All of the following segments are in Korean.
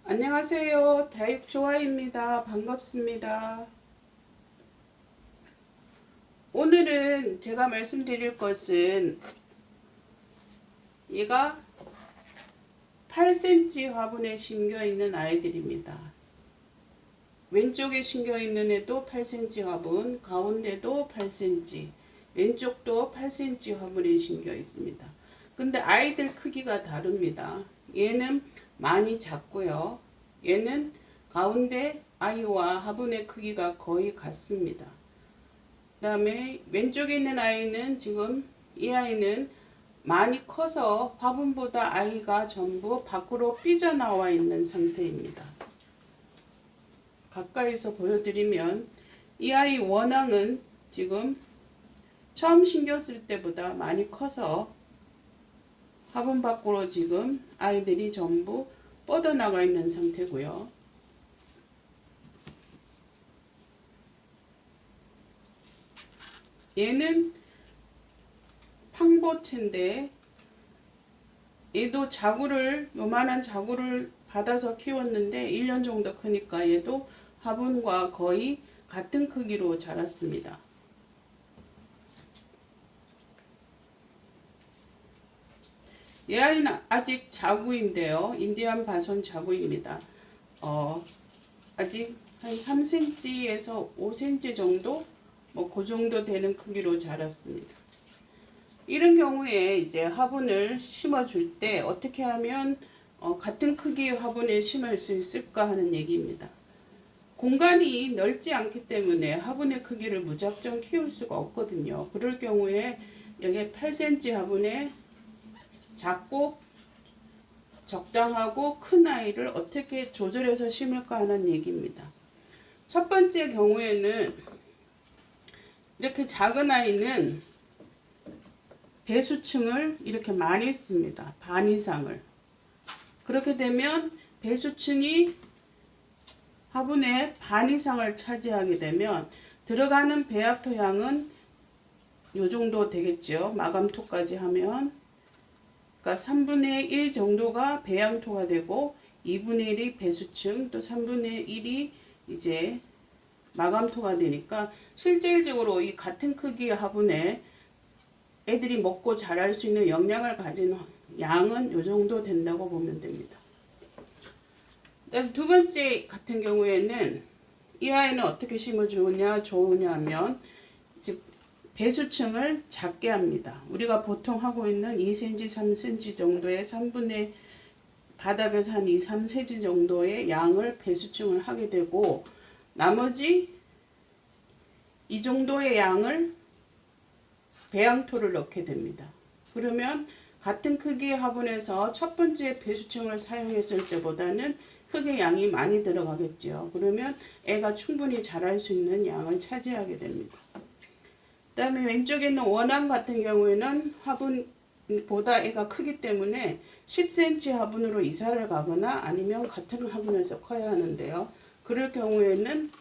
안녕하세요. 다육조아입니다. 반갑습니다. 오늘은 제가 말씀드릴 것은 얘가 8cm 화분에 심겨 있는 아이들입니다. 왼쪽에 심겨 있는 애도 8cm 화분, 가운데도 8cm, 왼쪽도 8cm 화분에 심겨 있습니다. 근데 아이들 크기가 다릅니다. 얘는 많이 작고요. 얘는 가운데 아이와 화분의 크기가 거의 같습니다. 그 다음에 왼쪽에 있는 아이는 지금 이 아이는 많이 커서 화분보다 아이가 전부 밖으로 삐져나와 있는 상태입니다. 가까이서 보여드리면 이 아이 원앙은 지금 처음 심겼을 때보다 많이 커서 화분 밖으로 지금 아이들이 전부 뻗어나가 있는 상태고요. 얘는 팡보채인데 얘도 자구를 요만한 자구를 받아서 키웠는데 1년 정도 크니까 얘도 화분과 거의 같은 크기로 자랐습니다. 얘 아이는 아직 자구인데요. 인디안 바손 자구입니다. 아직 한 3cm에서 5cm 정도 그 정도 되는 크기로 자랐습니다. 이런 경우에 이제 화분을 심어 줄 때 어떻게 하면 같은 크기의 화분에 심을 수 있을까 하는 얘기입니다. 공간이 넓지 않기 때문에 화분의 크기를 무작정 키울 수가 없거든요. 그럴 경우에 여기 8cm 화분에 작고 적당하고 큰 아이를 어떻게 조절해서 심을까 하는 얘기입니다. 첫 번째 경우에는 이렇게 작은 아이는 배수층을 이렇게 많이 씁니다. 반 이상을. 그렇게 되면 배수층이 화분의 반 이상을 차지하게 되면 들어가는 배합토양은 요 정도 되겠죠. 마감토까지 하면. 그러니까 3분의 1 정도가 배양토가 되고 2분의 1이 배수층, 또 3분의 1이 이제 마감토가 되니까 실질적으로 이 같은 크기의 화분에 애들이 먹고 자랄 수 있는 영양을 가진 양은 이 정도 된다고 보면 됩니다. 그다음 두 번째 같은 경우에는 이 아이는 어떻게 심어주냐 좋으냐 하면 배수층을 작게 합니다. 우리가 보통 하고 있는 2cm, 3cm 정도의 3분의 바닥에서 한 2, 3cm 정도의 양을 배수층을 하게 되고 나머지 이 정도의 양을 배양토를 넣게 됩니다. 그러면 같은 크기의 화분에서 첫 번째 배수층을 사용했을 때보다는 흙의 양이 많이 들어가겠죠. 그러면 애가 충분히 자랄 수 있는 양을 차지하게 됩니다. 그 다음에 왼쪽에 있는 원앙 같은 경우에는 화분보다 애가 크기 때문에 10cm 화분으로 이사를 가거나 아니면 같은 화분에서 커야 하는데요. 그럴 경우에는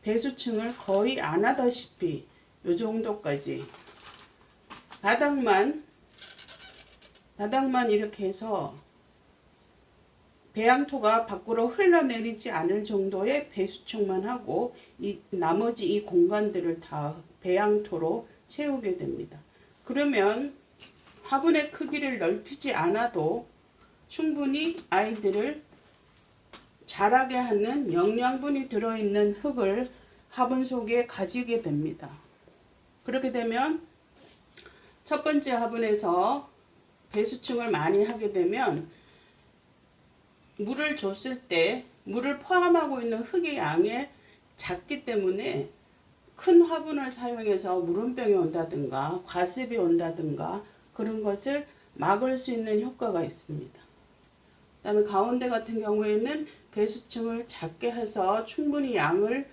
배수층을 거의 안 하다시피 이 정도까지 바닥만 이렇게 해서 배양토가 밖으로 흘러내리지 않을 정도의 배수층만 하고 나머지 이 공간들을 다 배양토로 채우게 됩니다. 그러면 화분의 크기를 넓히지 않아도 충분히 아이들을 자라게 하는 영양분이 들어있는 흙을 화분 속에 가지게 됩니다. 그렇게 되면 첫 번째 화분에서 배수층을 많이 하게 되면 물을 줬을 때 물을 포함하고 있는 흙의 양이 작기 때문에 큰 화분을 사용해서 물음병이 온다든가 과습이 온다든가 그런 것을 막을 수 있는 효과가 있습니다. 그 다음에 가운데 같은 경우에는 배수층을 작게 해서 충분히 양을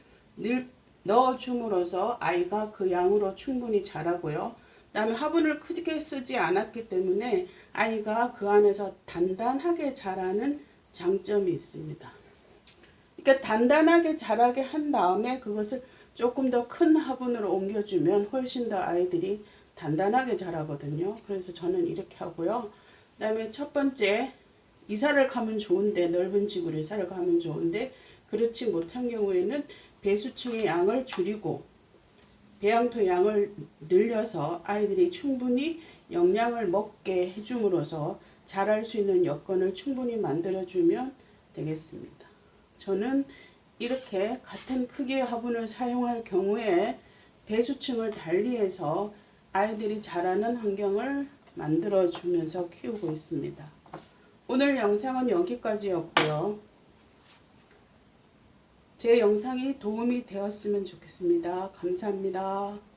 넣어줌으로써 아이가 그 양으로 충분히 자라고요. 그 다음에 화분을 크게 쓰지 않았기 때문에 아이가 그 안에서 단단하게 자라는 장점이 있습니다. 그러니까 단단하게 자라게 한 다음에 그것을 조금 더 큰 화분으로 옮겨주면 훨씬 더 아이들이 단단하게 자라거든요. 그래서 저는 이렇게 하고요. 그 다음에 첫 번째 이사를 가면 좋은데, 넓은 집으로 이사를 가면 좋은데 그렇지 못한 경우에는 배수충의 양을 줄이고 배양토 양을 늘려서 아이들이 충분히 영양을 먹게 해줌으로써 자랄 수 있는 여건을 충분히 만들어주면 되겠습니다. 저는 이렇게 같은 크기의 화분을 사용할 경우에 배수층을 달리해서 아이들이 자라는 환경을 만들어주면서 키우고 있습니다. 오늘 영상은 여기까지였고요. 제 영상이 도움이 되었으면 좋겠습니다. 감사합니다.